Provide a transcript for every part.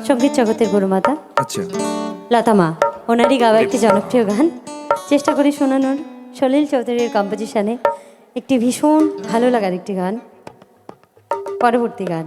সঙ্গীত জগতের গুরুমাতা আচ্ছা লতা মা, ওনারই গাওয়া একটি জনপ্রিয় গান চেষ্টা করি শোনানোর। সলিল চৌধুরীর কম্পোজিশনে একটি ভীষণ ভালো লাগার একটি গান। পরবর্তী গান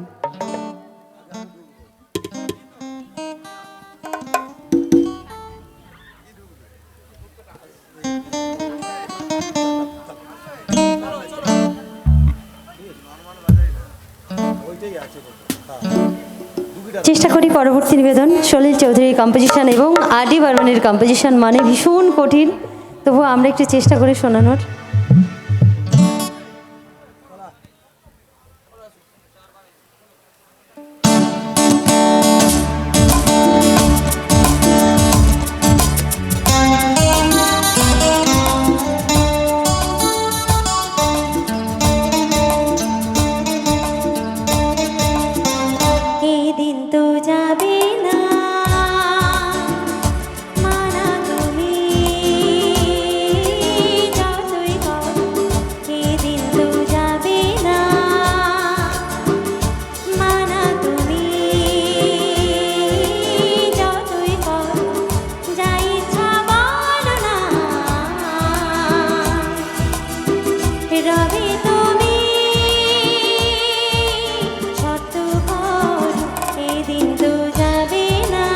চেষ্টা করি। পরবর্তী নিবেদন সলিল চৌধুরীর কম্পোজিশন এবং আরডি বর্মনের কম্পোজিশন, মানে ভীষণ কঠিন, তবুও আমরা একটু চেষ্টা করি শোনানোর। এই দিন তো যাবে না, মানা তুমি যতই করো। এই দিন তো যাবে না, মানা তুমি যতই করো। যা ইচ্ছা বলো না, রবে তুমি শর্ত করো। এই দিন তো যাবে না,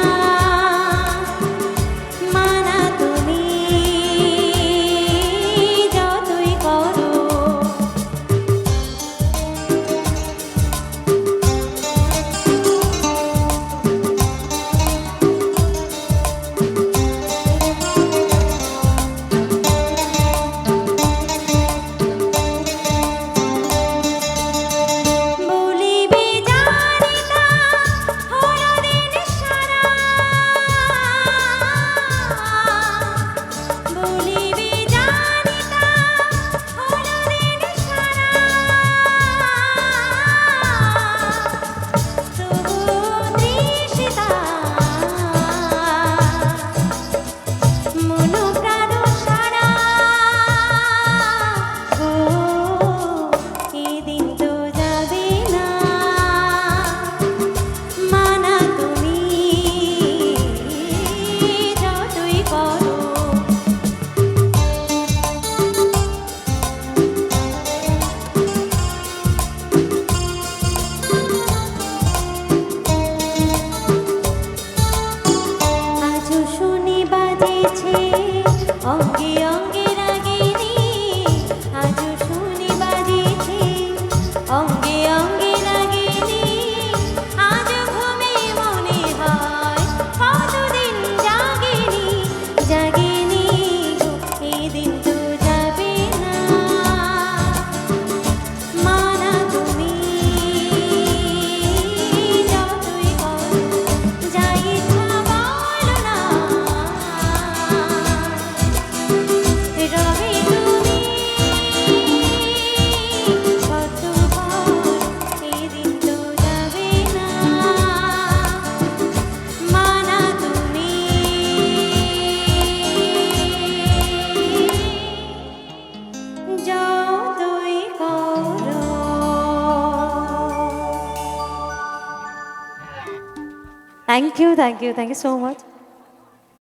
মানা তুমি যতই করো। বলিবে জানিতা হলো দিন সারা, বলিবে জানিতা হলো দিন সারা। তবু তৃষিতা মন প্রাণ সারা। ও এই দিন তো যাবে না, মানা তুমি যতই করো। আজও শুনি বাজেছে অঙ্গে অঙ্গে রাগিনী, আজও শুনি বাজেছে অঙ্গে অঙ্গে রাগিনী। আজ ঘুমে মনে হয় কতদিন জাগিনি, জাগিনি গো। এই দিন তো যাবে না, মানা তুমি যতই করো। যা ইচ্ছা বলো না, রবে তুমি শর্ত করো। এই দিন তো যাবে না, মানা তুমি যতই করো। Thank you, thank you, thank you so much.